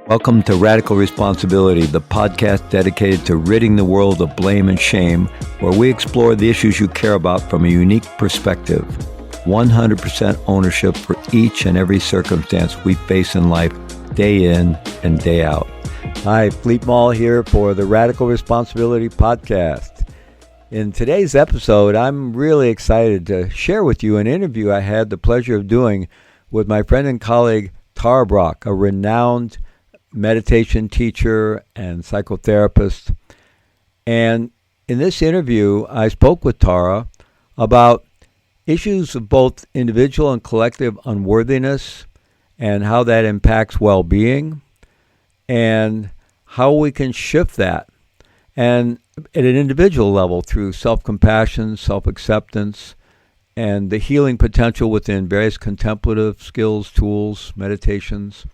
Welcome to Radical Responsibility, the podcast dedicated to ridding the world of blame and shame, where we explore the issues you care about from a unique perspective. 100% ownership for each and every circumstance we face in life, day in and day out. Hi, Fleet Mall here for the Radical Responsibility podcast. In today's episode, I'm really excited to share with you an interview I had the pleasure of doing with my friend and colleague, Tara Brach, a renowned meditation teacher and psychotherapist. And in this interview, I spoke with Tara about issues of both individual and collective unworthiness and how that impacts well-being and how we can shift that. And at an individual level through self-compassion, self-acceptance, and the healing potential within various contemplative skills, tools, meditations.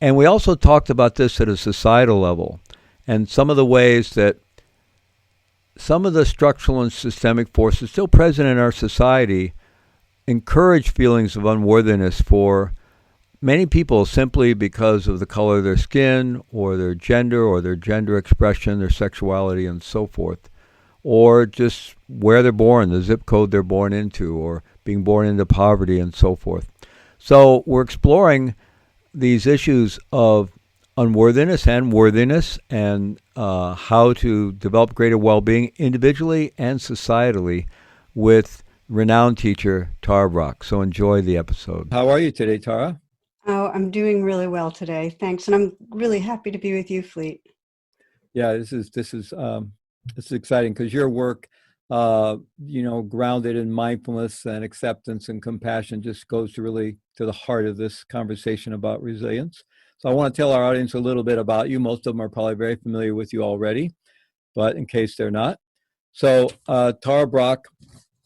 And we also talked about this at a societal level and some of the ways that some of the structural and systemic forces still present in our society encourage feelings of unworthiness for many people simply because of the color of their skin or their gender expression, their sexuality, and so forth, or just where they're born, the zip code they're born into, or being born into poverty and so forth. So we're exploring these issues of unworthiness and worthiness and how to develop greater well-being individually and societally with renowned teacher Tara Brach. So enjoy the episode. How are you today, Tara? Oh, I'm doing really well today. Thanks. And I'm really happy to be with you, Fleet. Yeah, this is exciting because your work, grounded in mindfulness and acceptance and compassion just goes to the heart of this conversation about resilience. So I want to tell our audience a little bit about you. Most of them are probably very familiar with you already, but in case they're not. So Tara Brach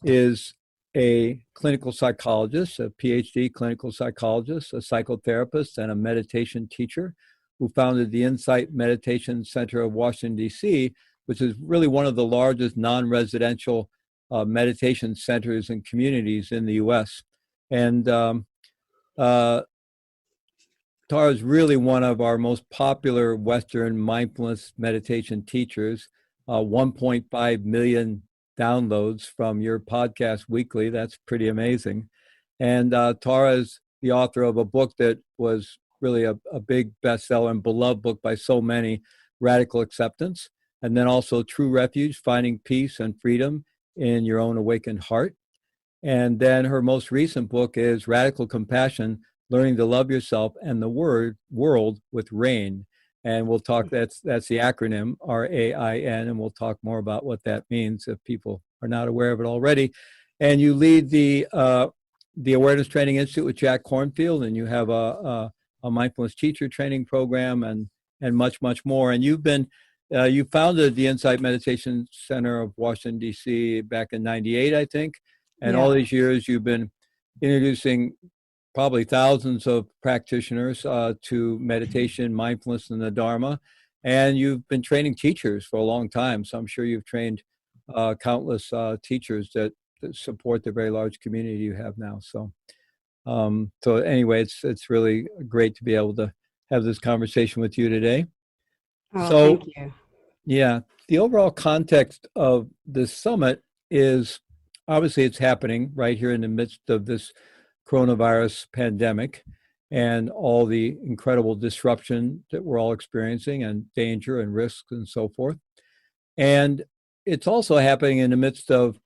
is a clinical psychologist, a PhD clinical psychologist, a psychotherapist, and a meditation teacher who founded the Insight Meditation Center of Washington, D.C., which is really one of the largest non-residential meditation centers and communities in the U.S. And Tara is really one of our most popular Western mindfulness meditation teachers. 1.5 million downloads from your podcast weekly. That's pretty amazing. And Tara is the author of a book that was really a big bestseller and beloved book by so many, Radical Acceptance. And then also True Refuge, Finding Peace and Freedom in Your Own Awakened Heart. And then her most recent book is Radical Compassion, Learning to Love Yourself and the World with RAIN. And we'll talk, that's the acronym, RAIN, and we'll talk more about what that means if people are not aware of it already. And you lead the Awareness Training Institute with Jack Kornfield, and you have a mindfulness teacher training program and much, much more. And you founded the Insight Meditation Center of Washington, D.C. back in 98, I think. And all these years you've been introducing probably thousands of practitioners to meditation, mindfulness, and the Dharma. And you've been training teachers for a long time. So I'm sure you've trained countless teachers that support the very large community you have now. So anyway, it's really great to be able to have this conversation with you today. Oh, So, thank you. Yeah, the overall context of this summit is obviously it's happening right here in the midst of this coronavirus pandemic and all the incredible disruption that we're all experiencing and danger and risks and so forth. And it's also happening in the midst of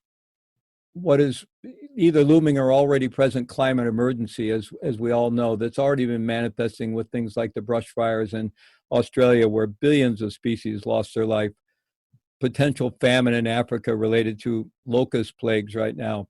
what is either looming or already present climate emergency, as we all know, that's already been manifesting with things like the brush fires in Australia, where billions of species lost their life, potential famine in Africa related to locust plagues right now,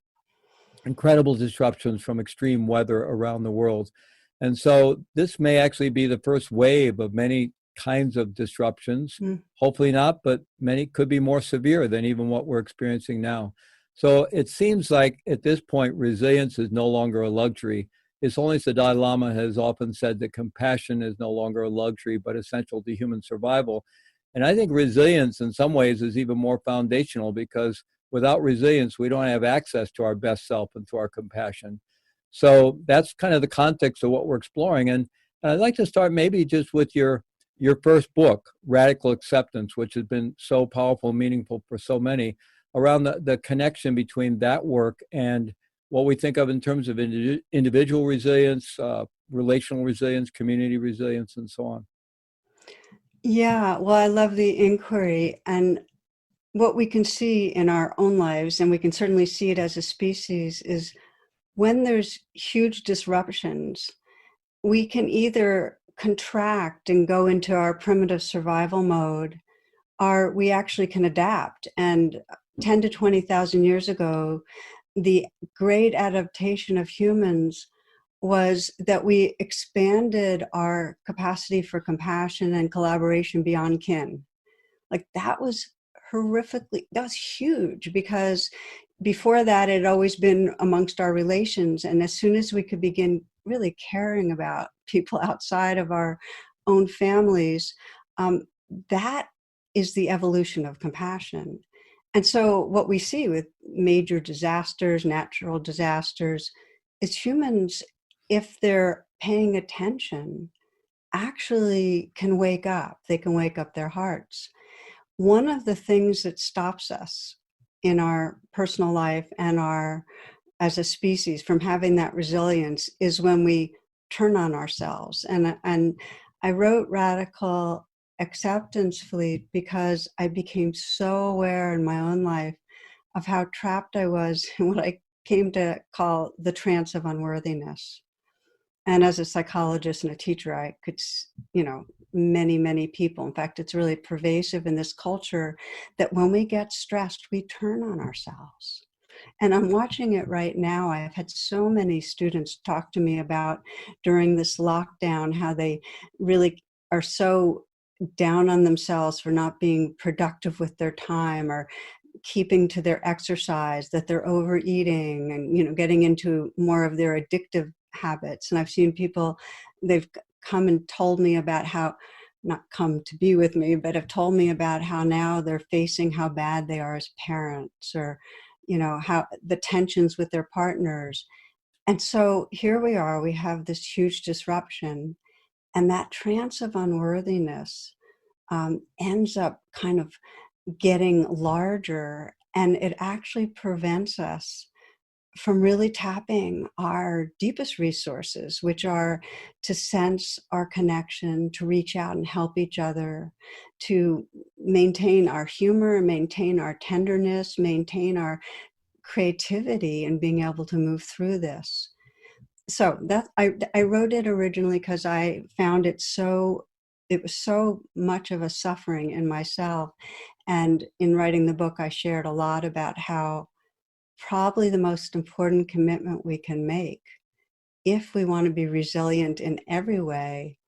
incredible disruptions from extreme weather around the world. And so this may actually be the first wave of many kinds of disruptions. Hopefully not, but many could be more severe than even what we're experiencing now. So it seems like at this point, resilience is no longer a luxury. His Holiness the Dalai Lama has often said that compassion is no longer a luxury, but essential to human survival. And I think resilience in some ways is even more foundational, because without resilience, we don't have access to our best self and to our compassion. So that's kind of the context of what we're exploring. And And I'd like to start maybe just with your first book, Radical Acceptance, which has been so powerful and meaningful for so many, around the connection between that work and what we think of in terms of individual resilience, relational resilience, community resilience, and so on. Yeah, well, I love the inquiry. And what we can see in our own lives, and we can certainly see it as a species, is when there's huge disruptions, we can either contract and go into our primitive survival mode, or we actually can adapt. And 10 to 20,000 years ago, the great adaptation of humans was that we expanded our capacity for compassion and collaboration beyond kin. Like that was that was huge, because before that it had always been amongst our relations. And as soon as we could begin really caring about people outside of our own families, that is the evolution of compassion. And so what we see with major disasters, natural disasters, is humans, if they're paying attention, actually can wake up. They can wake up their hearts. One of the things that stops us in our personal life and our as a species from having that resilience is when we turn on ourselves. And I wrote Radical Acceptance, Fleet, because I became so aware in my own life of how trapped I was in what I came to call the trance of unworthiness. And as a psychologist and a teacher, I could, many people. In fact, it's really pervasive in this culture that when we get stressed, we turn on ourselves. And I'm watching it right now. I've had so many students talk to me about during this lockdown how they really are so down on themselves for not being productive with their time or keeping to their exercise, that they're overeating and getting into more of their addictive habits. And I've seen people, they've come and told me about how, not come to be with me, but have told me about how now they're facing how bad they are as parents, or how the tensions with their partners. And so here we are, we have this huge disruption, and that trance of unworthiness ends up kind of getting larger, and it actually prevents us from really tapping our deepest resources, which are to sense our connection, to reach out and help each other, to maintain our humor, maintain our tenderness, maintain our creativity, and being able to move through this. So that I wrote it originally because I found it was so much of a suffering in myself. And in writing the book, I shared a lot about how probably the most important commitment we can make if we want to be resilient in every way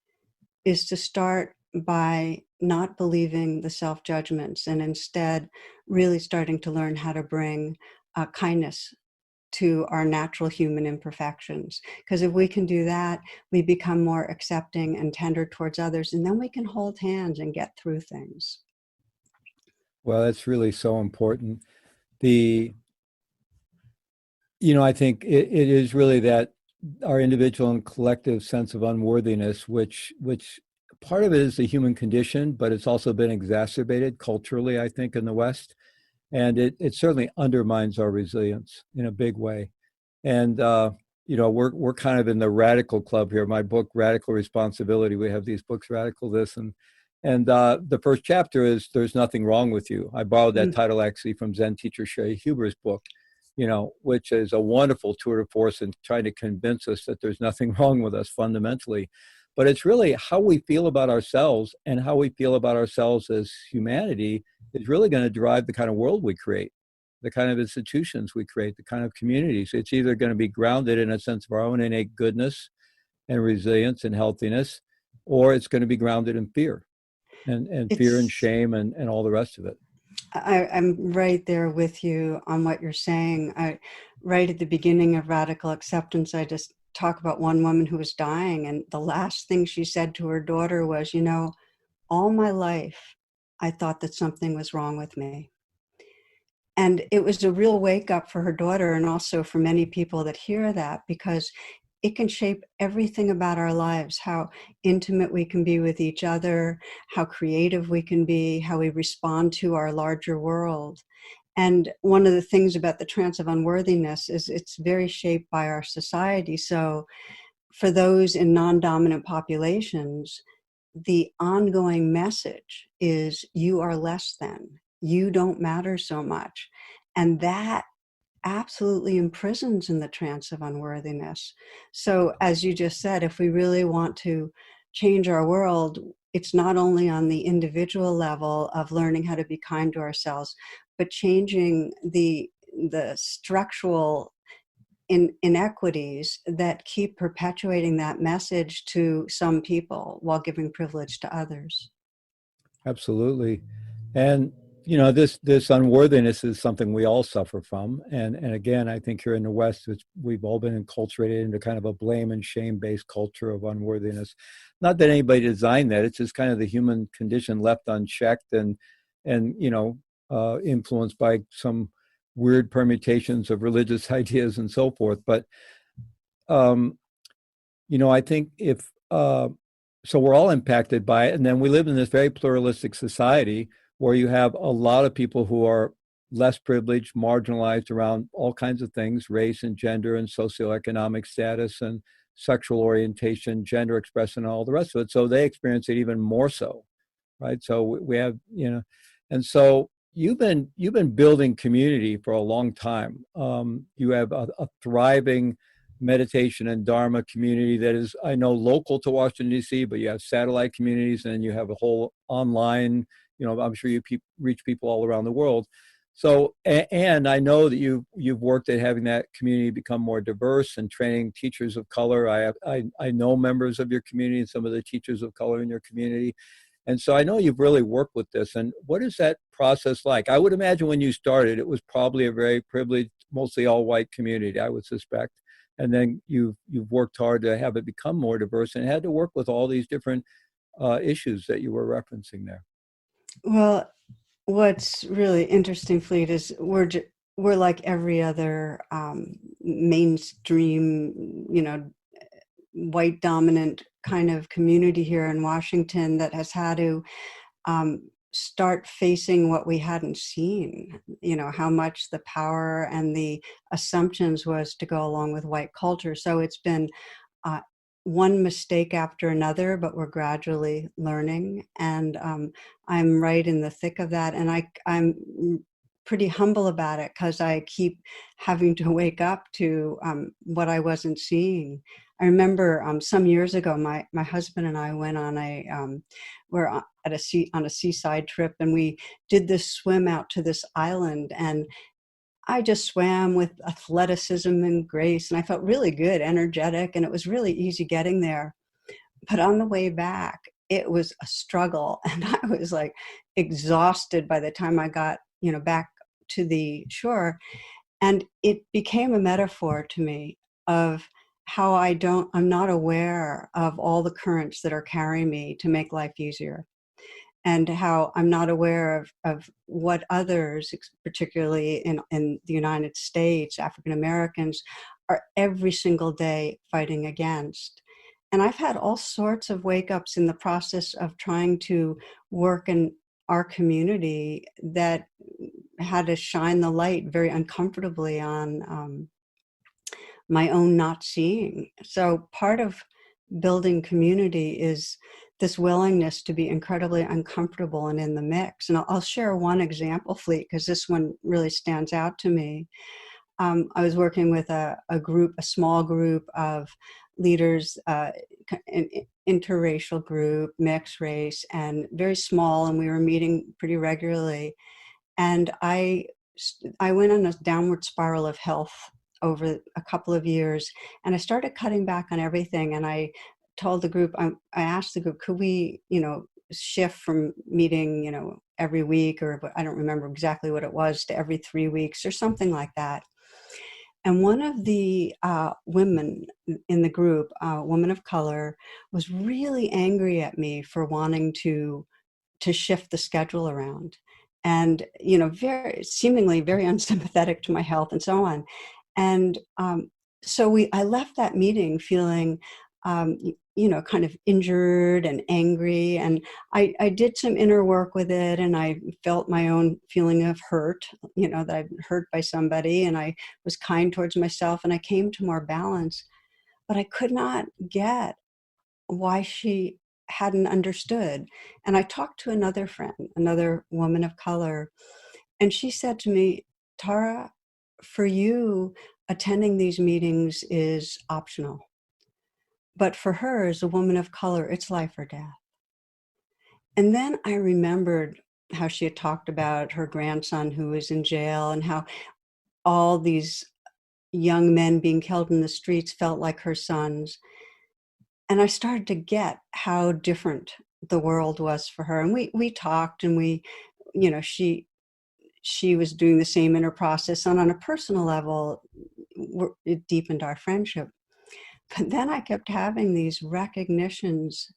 is to start by not believing the self-judgments, and instead really starting to learn how to bring kindness to our natural human imperfections. Because if we can do that, we become more accepting and tender towards others, and then we can hold hands and get through things. Well, that's really so important. I think it is really that our individual and collective sense of unworthiness, which part of it is the human condition, but it's also been exacerbated culturally, I think, in the West. And it certainly undermines our resilience in a big way. And, we're kind of in the radical club here. My book, Radical Responsibility, we have these books, Radical This, and the first chapter is There's Nothing Wrong with You. I borrowed that title actually from Zen teacher Sherry Huber's book, which is a wonderful tour de force in trying to convince us that there's nothing wrong with us fundamentally. But it's really how we feel about ourselves, and how we feel about ourselves as humanity is really going to drive the kind of world we create, the kind of institutions we create, the kind of communities. It's either going to be grounded in a sense of our own innate goodness and resilience and healthiness, or it's going to be grounded in fear and fear and shame and all the rest of it. I'm right there with you on what you're saying. Right at the beginning of Radical Acceptance, I just talk about one woman who was dying, and the last thing she said to her daughter was, all my life, I thought that something was wrong with me. And it was a real wake up for her daughter, and also for many people that hear that, because it can shape everything about our lives, how intimate we can be with each other, how creative we can be, how we respond to our larger world. And one of the things about the trance of unworthiness is it's very shaped by our society. So for those in non-dominant populations, the ongoing message is you are less than, you don't matter so much. And that absolutely imprisons in the trance of unworthiness. So as you just said, if we really want to change our world, it's not only on the individual level of learning how to be kind to ourselves, but changing the structural inequities that keep perpetuating that message to some people while giving privilege to others. Absolutely. And this unworthiness is something we all suffer from. And again, I think here in the West, we've all been enculturated into kind of a blame and shame based culture of unworthiness. Not that anybody designed that; it's just kind of the human condition left unchecked and influenced by some weird permutations of religious ideas and so forth. But I think if so, we're all impacted by it, and then we live in this very pluralistic society where you have a lot of people who are less privileged, marginalized around all kinds of things, race and gender and socioeconomic status and sexual orientation, gender expression, and all the rest of it. So they experience it even more so, right? So we have, and so you've been building community for a long time. You have a thriving meditation and Dharma community that is, I know, local to Washington, D.C., but you have satellite communities and you have a whole online, I'm sure you reach people all around the world. So, and I know that you've worked at having that community become more diverse and training teachers of color. I know members of your community and some of the teachers of color in your community. And so I know you've really worked with this. And what is that process like? I would imagine when you started, it was probably a very privileged, mostly all white community, I would suspect. And then you've worked hard to have it become more diverse and had to work with all these different issues that you were referencing there. Well, what's really interesting, Fleet, is we're like every other mainstream, white dominant kind of community here in Washington that has had to start facing what we hadn't seen, how much the power and the assumptions was to go along with white culture. So it's been one mistake after another, but we're gradually learning. And I'm right in the thick of that. And I'm pretty humble about it because I keep having to wake up to what I wasn't seeing. I remember some years ago, my husband and I went on we're on a seaside trip, and we did this swim out to this island, and I just swam with athleticism and grace, and I felt really good, energetic, and it was really easy getting there. But on the way back, it was a struggle, and I was like exhausted by the time I got, back to the shore. And it became a metaphor to me of how I'm not aware of all the currents that are carrying me to make life easier, and how I'm not aware of what others, particularly in the United States, African Americans, are every single day fighting against. And I've had all sorts of wake-ups in the process of trying to work in our community that had to shine the light very uncomfortably on my own not seeing. So part of building community is this willingness to be incredibly uncomfortable and in the mix. And I'll share one example, Fleet, because this one really stands out to me. I was working with a small group of leaders, an interracial group, mixed race, and very small, and we were meeting pretty regularly. And I went on a downward spiral of health over a couple of years, and I started cutting back on everything. And I told the group, I asked the group, could we, shift from meeting, every week, or I don't remember exactly what it was, to every 3 weeks or something like that. And one of the women in the group, a woman of color, was really angry at me for wanting to shift the schedule around, and very seemingly very unsympathetic to my health and so on. And I left that meeting feeling, kind of injured and angry. And I did some inner work with it, and I felt my own feeling of hurt, that I've been hurt by somebody, and I was kind towards myself, and I came to more balance. But I could not get why she hadn't understood. And I talked to another friend, another woman of color, and she said to me, Tara, for you, attending these meetings is optional. But for her, as a woman of color, it's life or death. And then I remembered how she had talked about her grandson who was in jail, and how all these young men being killed in the streets felt like her sons. And I started to get how different the world was for her. And we talked, and she was doing the same inner process. And on a personal level, it deepened our friendship. But then I kept having these recognitions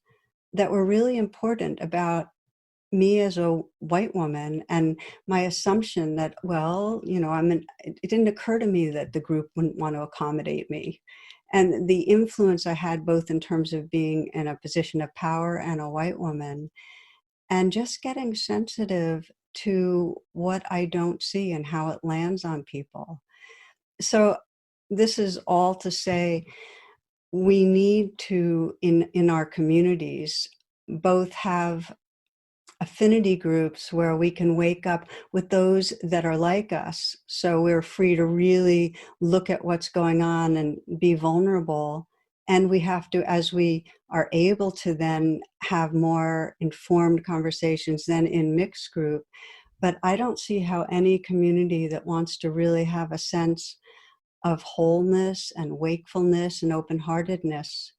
that were really important about me as a white woman, and my assumption that, it didn't occur to me that the group wouldn't want to accommodate me. And the influence I had, both in terms of being in a position of power and a white woman, and just getting sensitive to what I don't see and how it lands on people. So this is all to say, we need to, in our communities, both have affinity groups where we can wake up with those that are like us. So we're free to really look at what's going on and be vulnerable. And we have to, as we are able to then have more informed conversations than in mixed group. But I don't see how any community that wants to really have a sense of wholeness and wakefulness and open-heartedness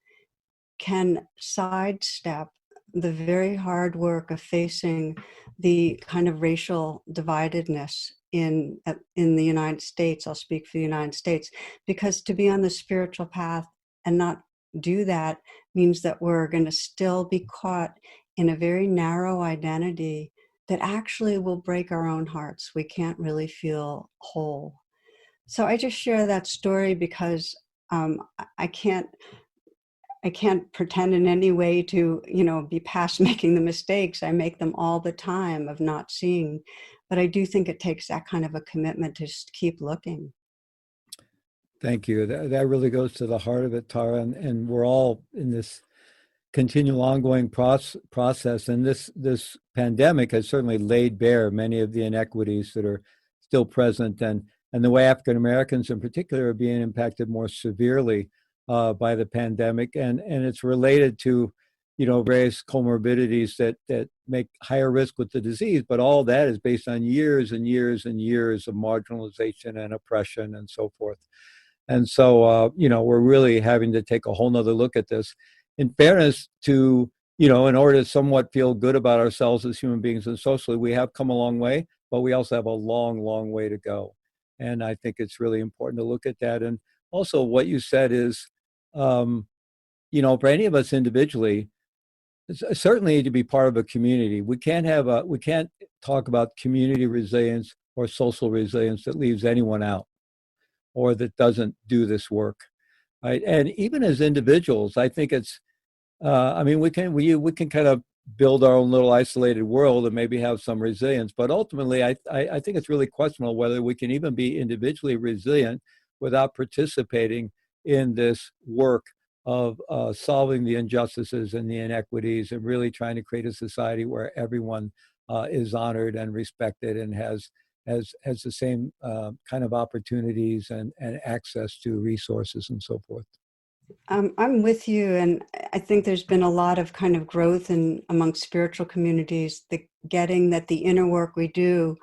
can sidestep the very hard work of facing the kind of racial dividedness in the United States. I'll speak for the United States, because to be on the spiritual path and not do that means that we're going to still be caught in a very narrow identity that actually will break our own hearts. We can't really feel whole. So I just share that story because I can't pretend in any way to, be past making the mistakes. I make them all the time of not seeing. But I do think it takes that kind of a commitment to just keep looking. Thank you. That really goes to the heart of it, Tara. And we're all in this continual ongoing process. And this pandemic has certainly laid bare many of the inequities that are still present, and the way African Americans in particular are being impacted more severely by the pandemic. And it's related to, various comorbidities that make higher risk with the disease. But all that is based on years and years and years of marginalization and oppression and so forth. And so, we're really having to take a whole nother look at this. In fairness to, in order to somewhat feel good about ourselves as human beings and socially, we have come a long way, but we also have a long, long way to go. And I think it's really important to look at that. And also what you said is, for any of us individually, certainly to be part of a community, we can't talk about community resilience or social resilience that leaves anyone out or that doesn't do this work, right? And even as individuals, I think it's, we can kind of build our own little isolated world and maybe have some resilience, but ultimately, I think it's really questionable whether we can even be individually resilient without participating in this work of solving the injustices and the inequities and really trying to create a society where everyone is honored and respected and has the same kind of opportunities and access to resources and so forth. I'm with you, and I think there's been a lot of kind of growth among spiritual communities, getting that the inner work we do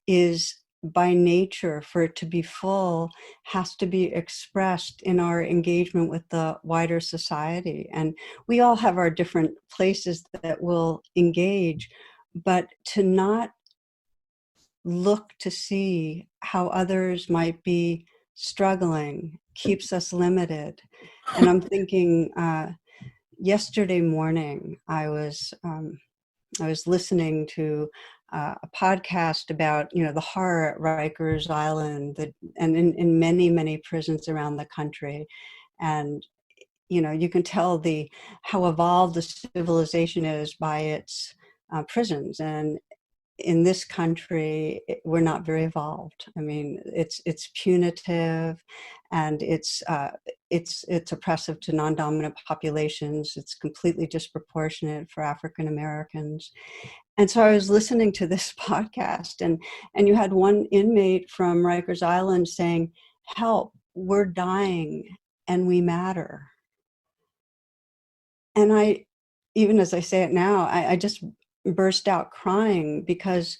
is by nature, for it to be full, has to be expressed in our engagement with the wider society. And we all have our different places that we'll engage, but to not look to see how others might be struggling keeps us limited. And I'm thinking, yesterday morning, I was I was listening to a podcast about, the horror at Rikers Island, and in many, many prisons around the country. And, you can tell how evolved the civilization is by its prisons. And in this country, we're not very evolved. I mean, it's punitive, and it's oppressive to non-dominant populations. It's completely disproportionate for African Americans. And so I was listening to this podcast, and you had one inmate from Rikers Island saying, "Help, we're dying, and we matter." And even as I say it now, I just burst out crying, because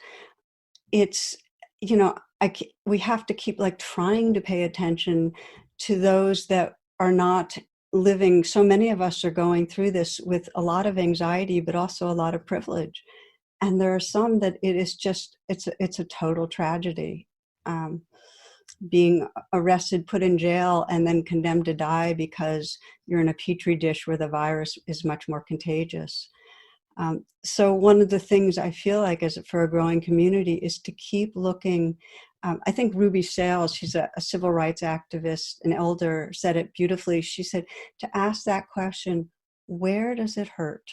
it's, we have to keep like trying to pay attention to those that are not living. So many of us are going through this with a lot of anxiety, but also a lot of privilege. And there are some that it is just, it's a total tragedy. Being arrested, put in jail, and then condemned to die because you're in a petri dish where the virus is much more contagious. So one of the things I feel like for a growing community is to keep looking. I think Ruby Sales, she's a civil rights activist, an elder, said it beautifully. She said to ask that question, where does it hurt?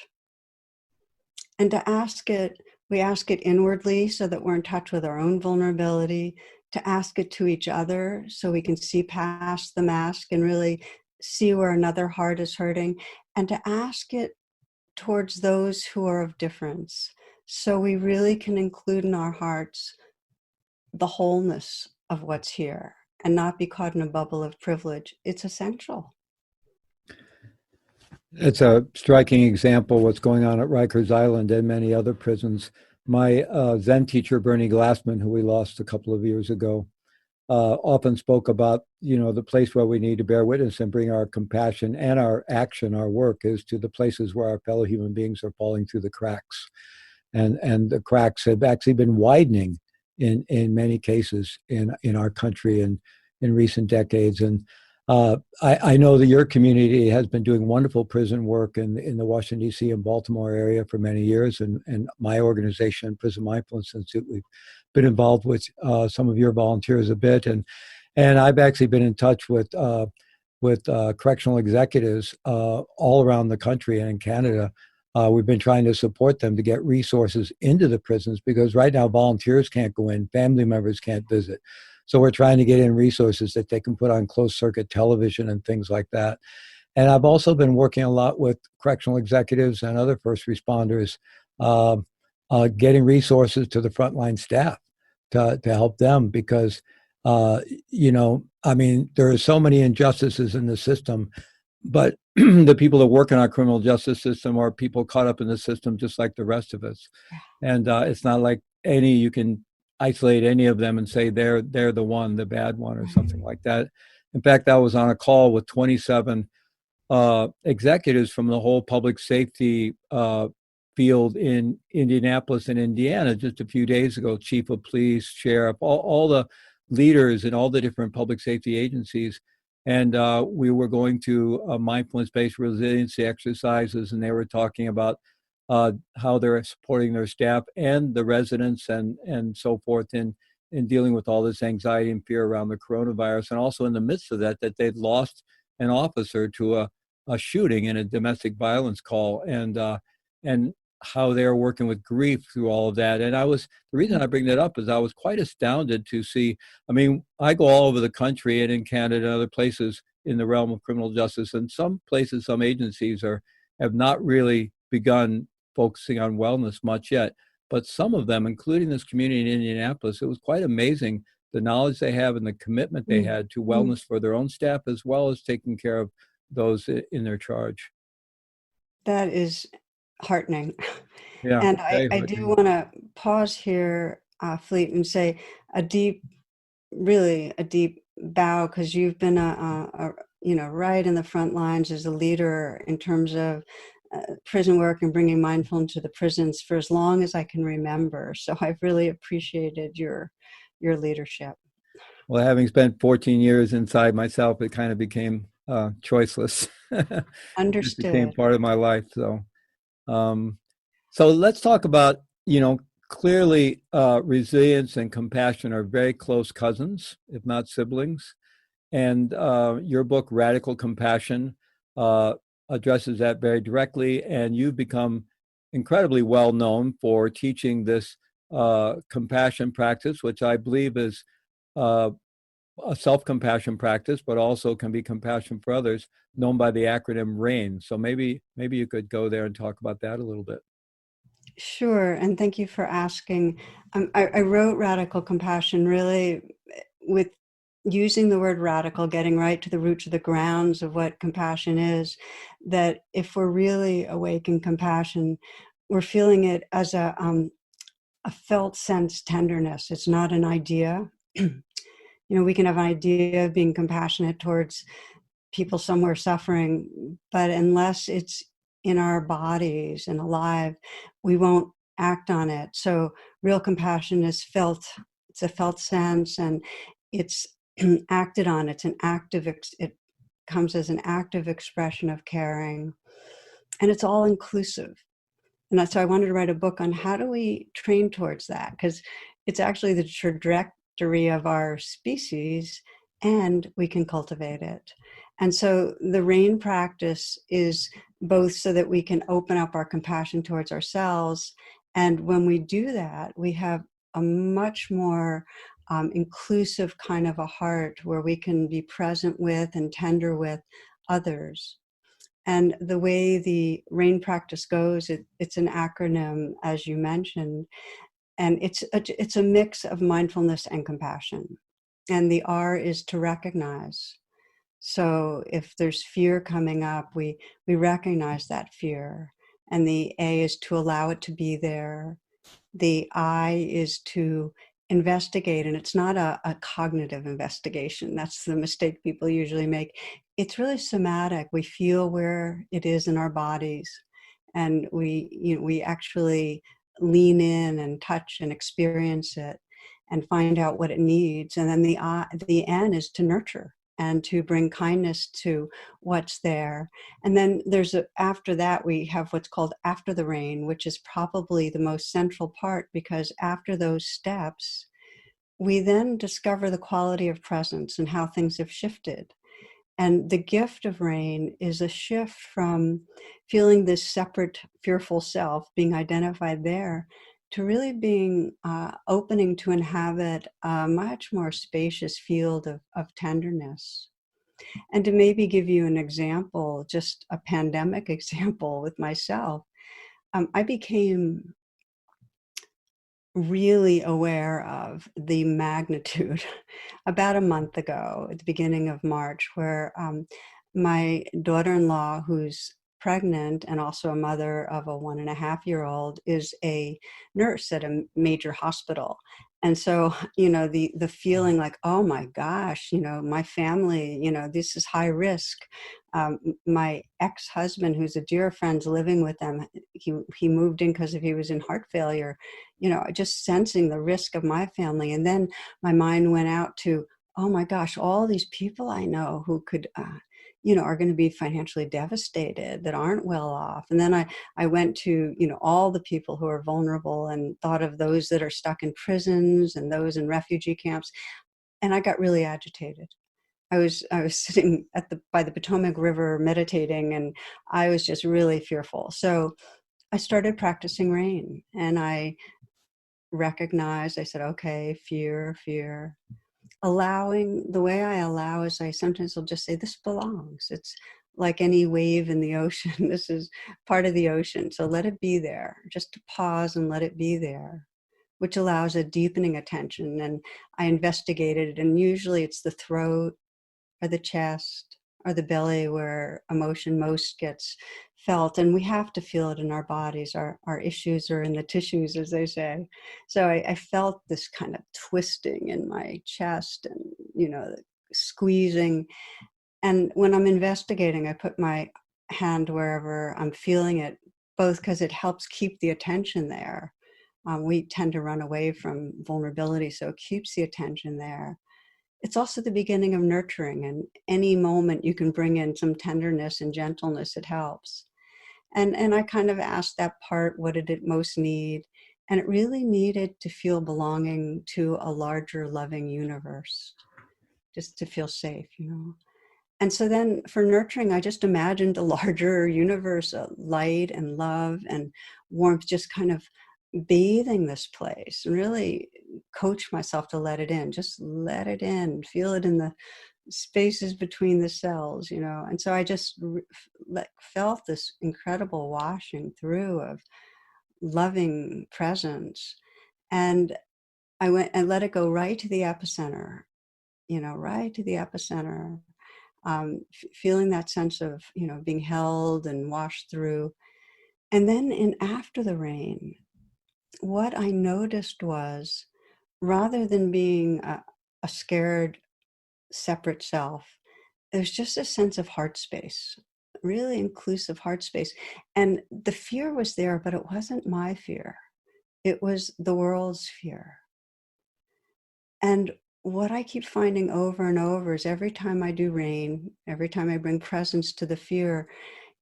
And to ask it, we ask it inwardly so that we're in touch with our own vulnerability, to ask it to each other so we can see past the mask and really see where another heart is hurting, and to ask it towards those who are of difference, so we really can include in our hearts the wholeness of what's here and not be caught in a bubble of privilege. It's essential. It's a striking example of what's going on at Rikers Island and many other prisons. My Zen teacher, Bernie Glassman, who we lost a couple of years ago, often spoke about, the place where we need to bear witness and bring our compassion and our action, our work, is to the places where our fellow human beings are falling through the cracks. And the cracks have actually been widening in many cases in our country and in recent decades. And I know that your community has been doing wonderful prison work in the Washington, D.C. and Baltimore area for many years. And my organization, Prison Mindfulness Institute, we've been involved with some of your volunteers a bit. And I've actually been in touch with correctional executives all around the country and in Canada. We've been trying to support them to get resources into the prisons, because right now volunteers can't go in, family members can't visit. So we're trying to get in resources that they can put on closed circuit television and things like that. And I've also been working a lot with correctional executives and other first responders, getting resources to the frontline staff to help them, because, there are so many injustices in the system, but the people that work in our criminal justice system are people caught up in the system just like the rest of us. And it's not like you can isolate any of them and say they're the bad one or something like that. In fact, I was on a call with 27 executives from the whole public safety field in Indianapolis and Indiana just a few days ago. Chief of police, sheriff, all the leaders in all the different public safety agencies. And we were going to mindfulness-based resiliency exercises, and they were talking about how they're supporting their staff and the residents and so forth in dealing with all this anxiety and fear around the coronavirus. And also in the midst of that they'd lost an officer to a shooting in a domestic violence call, and how they're working with grief through all of that. And the reason I bring that up is I was quite astounded to see, I go all over the country and in Canada and other places in the realm of criminal justice, and some places, some agencies have not really begun focusing on wellness much yet. But some of them, including this community in Indianapolis, it was quite amazing the knowledge they have and the commitment they had to wellness for their own staff, as well as taking care of those in their charge. That is heartening. Yeah. And I do want to pause here, Fleet, and say really a deep bow, because you've been right in the front lines as a leader in terms of prison work and bringing mindfulness to the prisons for as long as I can remember. So I've really appreciated your leadership. Well, having spent 14 years inside myself, it kind of became choiceless. Understood. It became part of my life. So, So let's talk about, clearly resilience and compassion are very close cousins, if not siblings. And your book, Radical Compassion, uh, addresses that very directly. And you've become incredibly well known for teaching this compassion practice, which I believe is uh, a self-compassion practice, but also can be compassion for others, known by the acronym RAIN. So maybe you could go there and talk about that a little bit. Sure, and thank you for asking. I wrote Radical Compassion really with using the word radical, getting right to the roots of the grounds of what compassion is, that if we're really awake in compassion, we're feeling it as a felt sense tenderness. It's not an idea. We can have an idea of being compassionate towards people somewhere suffering, but unless it's in our bodies and alive, we won't act on it. So real compassion is felt. It's a felt sense, and it's acted on. It's an active. It comes as an active expression of caring, and it's all inclusive. And that's why I wanted to write a book on how do we train towards that, because it's actually the trajectory of our species, and we can cultivate it. And so the RAIN practice is both so that we can open up our compassion towards ourselves. And when we do that, we have a much more inclusive kind of a heart where we can be present with and tender with others. And the way the RAIN practice goes, it's an acronym, as you mentioned, and it's a mix of mindfulness and compassion. And the R is to recognize. So if there's fear coming up, we recognize that fear. And the A is to allow it to be there. The I is to investigate, and it's not a cognitive investigation. That's the mistake people usually make. It's really somatic. We feel where it is in our bodies, and we actually lean in and touch and experience it and find out what it needs. And then the N is to nurture and to bring kindness to what's there. And then after that, we have what's called after the RAIN, which is probably the most central part, because after those steps, we then discover the quality of presence and how things have shifted. And the gift of RAIN is a shift from feeling this separate, fearful self being identified there to really being opening to inhabit a much more spacious field of tenderness. And to maybe give you an example, just a pandemic example with myself, I became really aware of the magnitude about a month ago at the beginning of March, where my daughter-in-law, who's pregnant and also a mother of a 1.5-year-old, is a nurse at a major hospital. And so, the feeling like, oh my gosh, my family, this is high risk. My ex-husband, who's a dear friend, living with them, he moved in because he was in heart failure, just sensing the risk of my family. And then my mind went out to, oh my gosh, all these people I know who could, are going to be financially devastated, that aren't well off. And then I went to, all the people who are vulnerable and thought of those that are stuck in prisons and those in refugee camps. And I got really agitated. I was sitting by the Potomac River meditating, and I was just really fearful. So I started practicing RAIN, and I said, okay, fear. Allowing, the way I allow is I sometimes will just say, this belongs. It's like any wave in the ocean. This is part of the ocean. So let it be there, just to pause and let it be there, which allows a deepening attention. And I investigated it, and usually it's the throat or the chest or the belly where emotion most gets felt. And we have to feel it in our bodies. Our issues are in the tissues, as they say. So I felt this kind of twisting in my chest and, squeezing. And when I'm investigating, I put my hand wherever I'm feeling it, both because it helps keep the attention there. We tend to run away from vulnerability, so it keeps the attention there. It's also the beginning of nurturing, and any moment you can bring in some tenderness and gentleness, it helps. And I kind of asked that part, what did it most need? And it really needed to feel belonging to a larger loving universe, just to feel safe, And so then for nurturing, I just imagined a larger universe of light and love and warmth, just kind of bathing this place, and really coach myself to let it in, just let it in, feel it in the spaces between the cells, And so I just felt this incredible washing through of loving presence. And I went and let it go right to the epicenter, right to the epicenter, feeling that sense of, being held and washed through. And then in after the rain, what I noticed was, rather than being a scared, separate self, there's just a sense of heart space, really inclusive heart space. And the fear was there, but it wasn't my fear. It was the world's fear. And what I keep finding over and over is every time I do rain, every time I bring presence to the fear,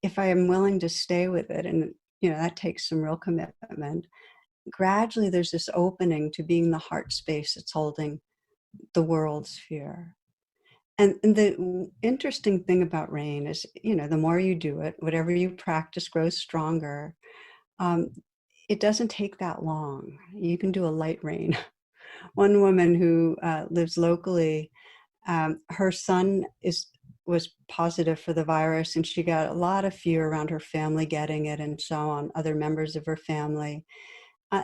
if I am willing to stay with it, and that takes some real commitment, gradually there's this opening to being the heart space that's holding the world's fear. And the interesting thing about rain is, the more you do it, whatever you practice grows stronger. It doesn't take that long. You can do a light rain. One woman who lives locally, her son was positive for the virus, and she got a lot of fear around her family getting it and so on, other members of her family.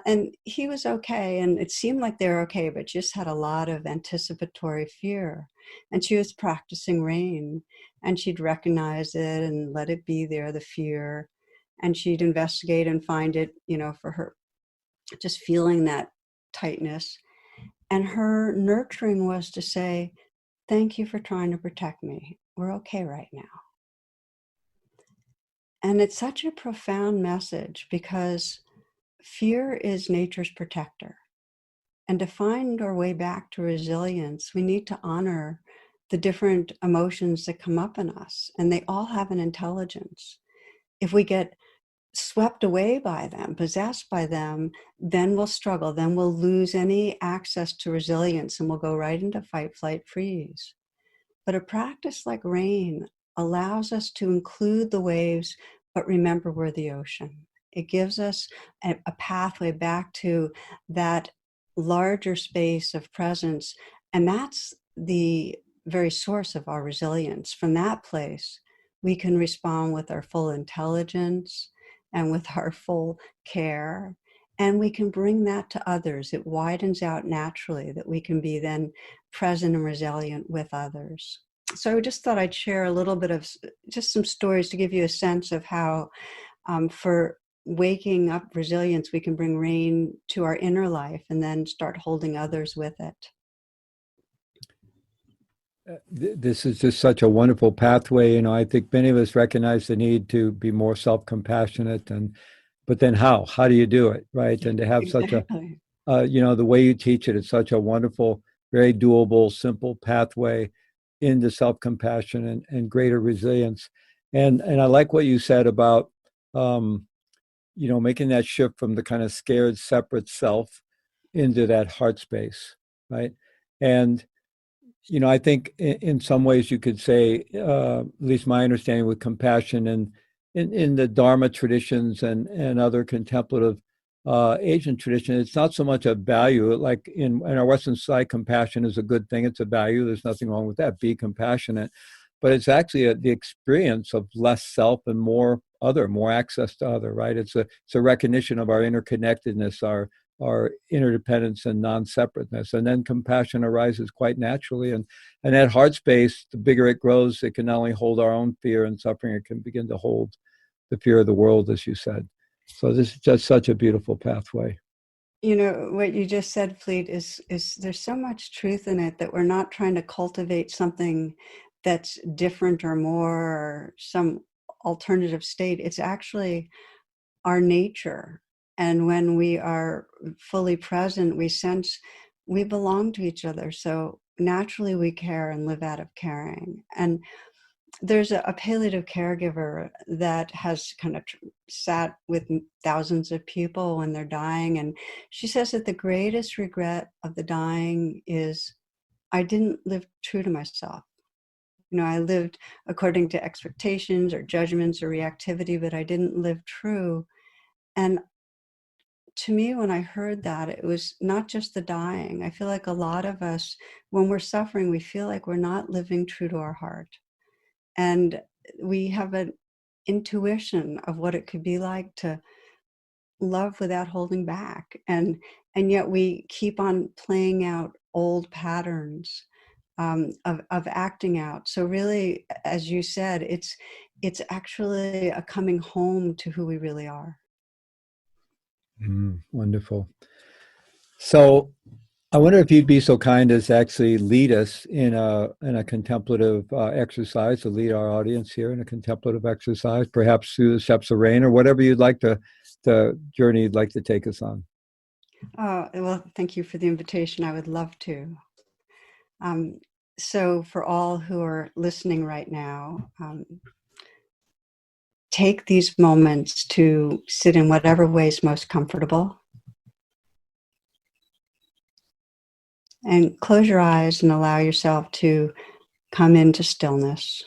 And he was okay, and it seemed like they were okay, but just had a lot of anticipatory fear. And she was practicing rain, and she'd recognize it and let it be there, the fear. And she'd investigate and find it, for her, just feeling that tightness. And her nurturing was to say, thank you for trying to protect me. We're okay right now. And it's such a profound message, because fear is nature's protector. And to find our way back to resilience, we need to honor the different emotions that come up in us. And they all have an intelligence. If we get swept away by them, possessed by them, then we'll struggle. Then we'll lose any access to resilience, and we'll go right into fight, flight, freeze. But a practice like rain allows us to include the waves, but remember we're the ocean. It gives us a pathway back to that larger space of presence. And that's the very source of our resilience. From that place, we can respond with our full intelligence and with our full care. And we can bring that to others. It widens out naturally, that we can be then present and resilient with others. So I just thought I'd share a little bit of just some stories to give you a sense of how for waking up resilience, we can bring rain to our inner life and then start holding others with it. This is just such a wonderful pathway. I think many of us recognize the need to be more self-compassionate, but then how do you do it, right? And to have Exactly. such the way you teach it, it's such a wonderful, very doable, simple pathway into self-compassion and greater resilience. And I like what you said about, making that shift from the kind of scared, separate self into that heart space, right? And, I think in some ways you could say, at least my understanding with compassion and in the Dharma traditions and other contemplative Asian tradition, it's not so much a value. Like in our Western society, compassion is a good thing. It's a value. There's nothing wrong with that. Be compassionate. But it's actually the experience of less self and more other, more access to other, right? It's a recognition of our interconnectedness, our interdependence and non-separateness. And then compassion arises quite naturally. And that heart space, the bigger it grows, it can not only hold our own fear and suffering, it can begin to hold the fear of the world, as you said. So this is just such a beautiful pathway. What you just said, Fleet, is there's so much truth in it, that we're not trying to cultivate something that's different or more, or some alternative state. It's actually our nature. And when we are fully present, we sense we belong to each other. So naturally we care and live out of caring. And there's a palliative caregiver that has kind of sat with thousands of people when they're dying. And she says that the greatest regret of the dying is, I didn't live true to myself. I lived according to expectations or judgments or reactivity, but I didn't live true. And to me, when I heard that, it was not just the dying. I feel like a lot of us, when we're suffering, we feel like we're not living true to our heart. And we have an intuition of what it could be like to love without holding back. And yet we keep on playing out old patterns of acting out. So really, as you said, it's actually a coming home to who we really are. Wonderful. So I wonder if you'd be so kind as to actually lead us in a contemplative exercise, to lead our audience here in a contemplative exercise, perhaps through the steps of rain or whatever you'd like the journey you'd like to take us on. Well, thank you for the invitation. I would love to. So for all who are listening right now, take these moments to sit in whatever way is most comfortable. And close your eyes and allow yourself to come into stillness.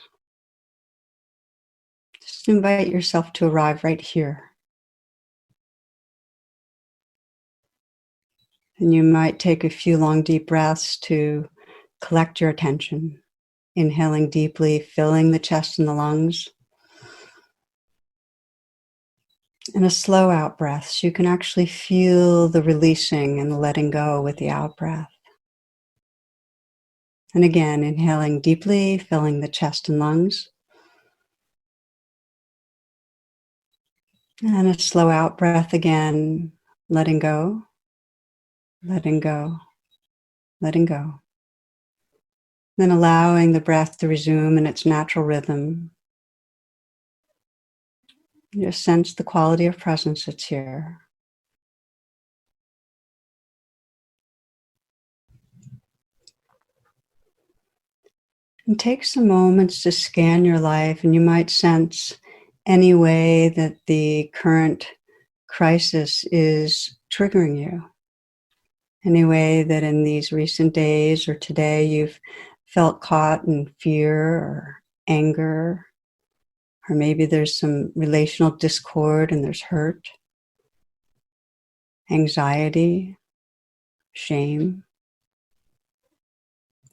Just invite yourself to arrive right here. And you might take a few long, deep breaths to collect your attention. Inhaling deeply, filling the chest and the lungs. And a slow out breath, so you can actually feel the releasing and the letting go with the out breath. And again, inhaling deeply, filling the chest and lungs. And a slow out breath again, letting go, letting go, letting go. Then allowing the breath to resume in its natural rhythm. Just sense the quality of presence that's here. And take some moments to scan your life, and you might sense any way that the current crisis is triggering you. Any way that in these recent days or today you've felt caught in fear or anger, or maybe there's some relational discord and there's hurt, anxiety, shame.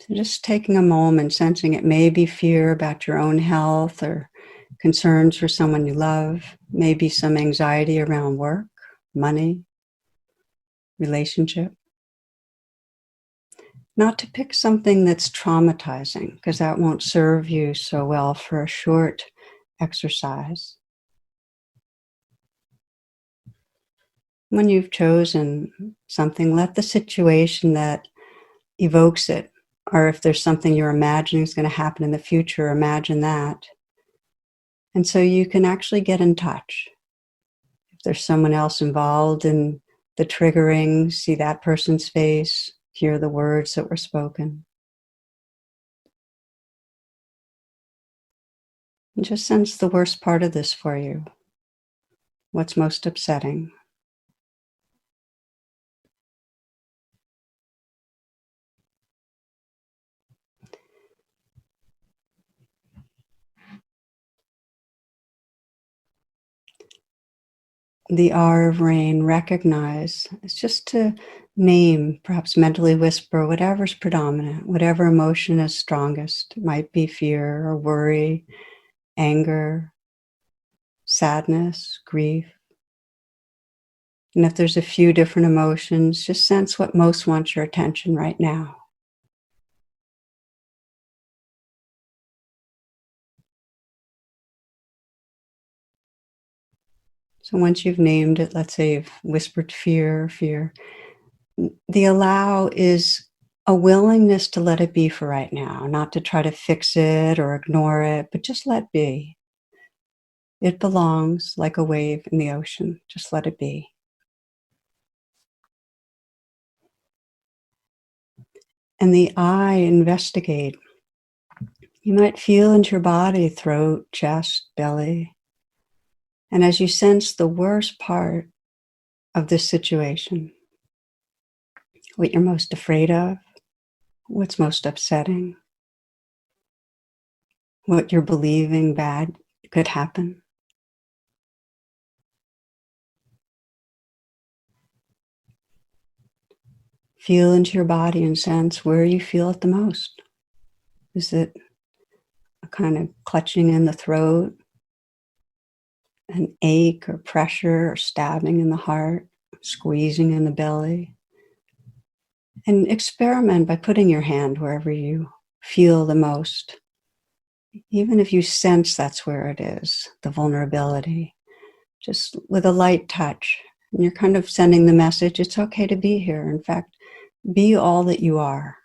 So just taking a moment, sensing it may be fear about your own health or concerns for someone you love, maybe some anxiety around work, money, relationship. Not to pick something that's traumatizing, because that won't serve you so well for a short exercise. When you've chosen something, let the situation that evokes it, or if there's something you're imagining is going to happen in the future, imagine that. And so you can actually get in touch. If there's someone else involved in the triggering, see that person's face, hear the words that were spoken. And just sense the worst part of this for you. What's most upsetting? The R of rain, recognize. It's just to name, perhaps mentally whisper, whatever's predominant, whatever emotion is strongest. It might be fear or worry, anger, sadness, grief. And if there's a few different emotions, just sense what most wants your attention right now. So once you've named it, let's say you've whispered fear, the allow is a willingness to let it be for right now, not to try to fix it or ignore it, but just let be. It belongs like a wave in the ocean. Just let it be. And the I, investigate. You might feel into your body, throat, chest, belly. And as you sense the worst part of this situation, what you're most afraid of, what's most upsetting, what you're believing bad could happen, feel into your body and sense where you feel it the most. Is it a kind of clutching in the throat, an ache or pressure or stabbing in the heart, squeezing in the belly? And experiment by putting your hand wherever you feel the most. Even if you sense that's where it is, the vulnerability, just with a light touch. And you're kind of sending the message, it's okay to be here. In fact, be all that you are.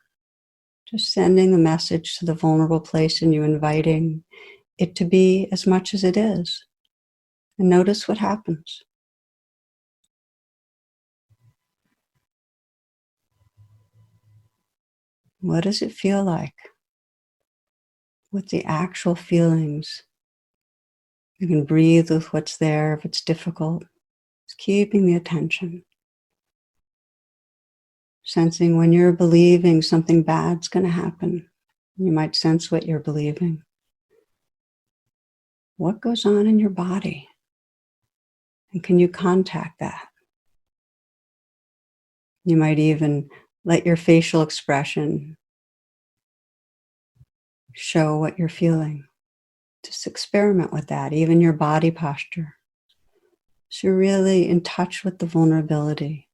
Just sending the message to the vulnerable place and you inviting it to be as much as it is. And notice what happens. What does it feel like? What the actual feelings? You can breathe with what's there if it's difficult. It's keeping the attention. Sensing when you're believing something bad's going to happen. You might sense what you're believing. What goes on in your body? And can you contact that? You might even let your facial expression show what you're feeling. Just experiment with that, even your body posture. So you're really in touch with the vulnerability.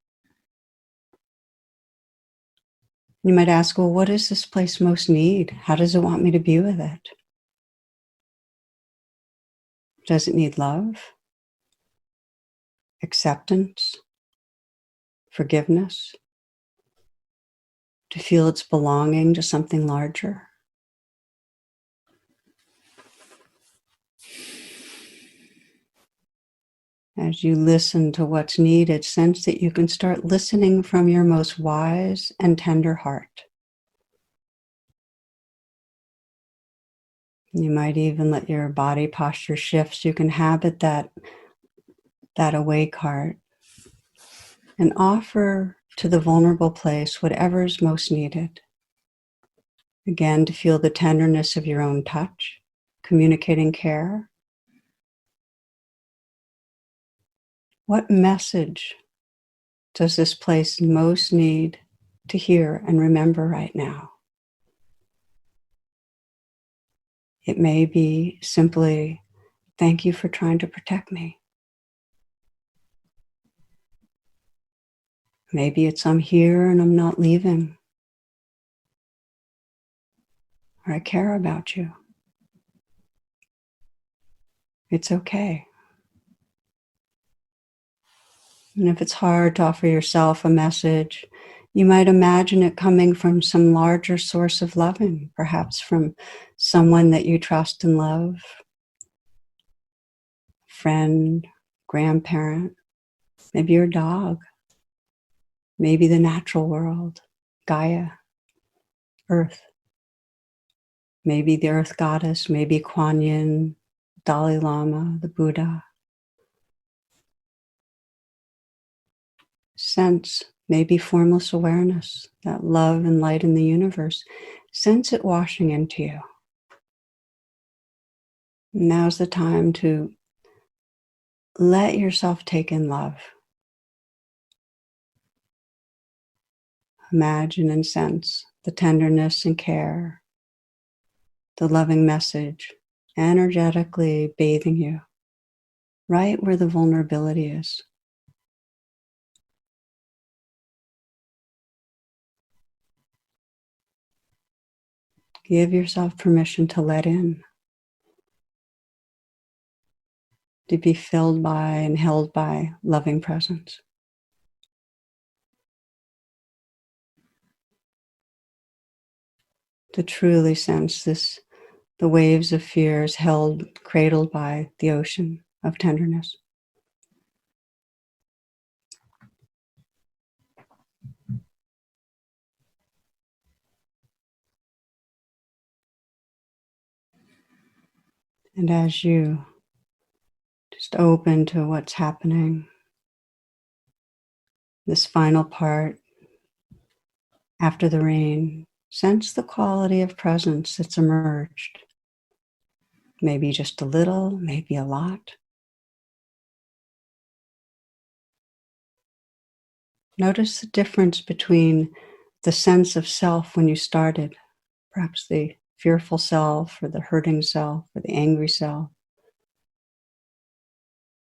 You might ask, well, what does this place most need? How does it want me to be with it? Does it need love? Acceptance? Forgiveness? To feel it's belonging to something larger? As you listen to what's needed, sense that you can start listening from your most wise and tender heart. You might even let your body posture shift so you can habit that awake heart and offer to the vulnerable place whatever is most needed. Again, to feel the tenderness of your own touch, communicating care. What message does this place most need to hear and remember right now? It may be simply, thank you for trying to protect me. Maybe it's I'm here and I'm not leaving. Or I care about you. It's okay. And if it's hard to offer yourself a message, you might imagine it coming from some larger source of loving, perhaps from someone that you trust and love, friend, grandparent, maybe your dog, maybe the natural world, Gaia, Earth, maybe the Earth Goddess, maybe Kuan Yin, Dalai Lama, the Buddha. Sense maybe formless awareness, that love and light in the universe. Sense it washing into you. Now's the time to let yourself take in love. Imagine and sense the tenderness and care, the loving message, energetically bathing you right where the vulnerability is. Give yourself permission to let in, to be filled by and held by loving presence. To truly sense this, the waves of fears held, cradled by the ocean of tenderness. And as you just open to what's happening, this final part after the rain, sense the quality of presence that's emerged. Maybe just a little, maybe a lot. Notice the difference between the sense of self when you started, perhaps the fearful self or the hurting self or the angry self,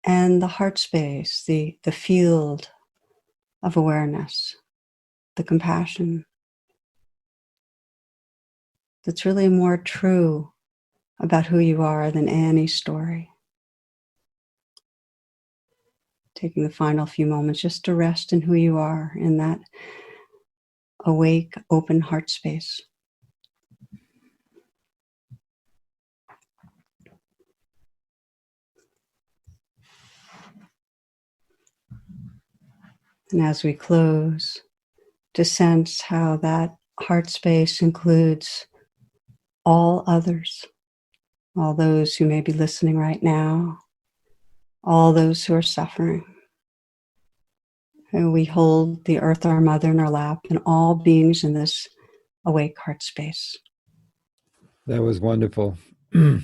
and the heart space, the field of awareness, the compassion that's really more true about who you are than any story. Taking the final few moments just to rest in who you are in that awake, open heart space. And as we close, to sense how that heart space includes all others, all those who may be listening right now, all those who are suffering. And we hold the earth, our mother, in our lap, and all beings in this awake heart space. That was wonderful. I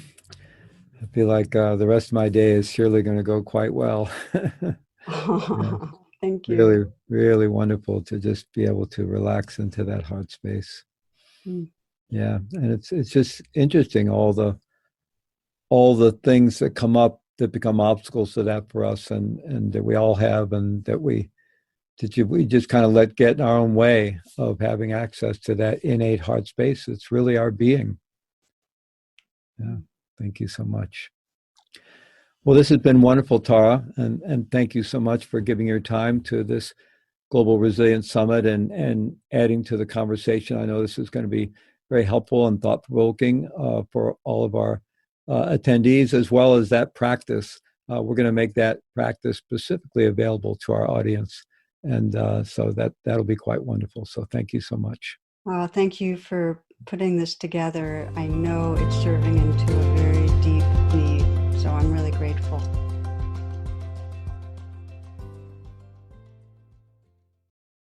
feel like the rest of my day is surely going to go quite well. Yeah. Thank you. Really, really wonderful to just be able to relax into that heart space. Yeah, and it's just interesting, all the things that come up that become obstacles to that for us, and that we all have, and that we just kind of let get in our own way of having access to that innate heart space. It's really our being. Yeah, thank you so much. Well, this has been wonderful, Tara, and thank you so much for giving your time to this Global Resilience Summit and adding to the conversation. I know this is going to be very helpful and thought-provoking for all of our attendees, as well as that practice. We're going to make that practice specifically available to our audience, and so that'll be quite wonderful. So thank you so much. Thank you for putting this together. I know it's serving into a very deep need, so I'm really grateful.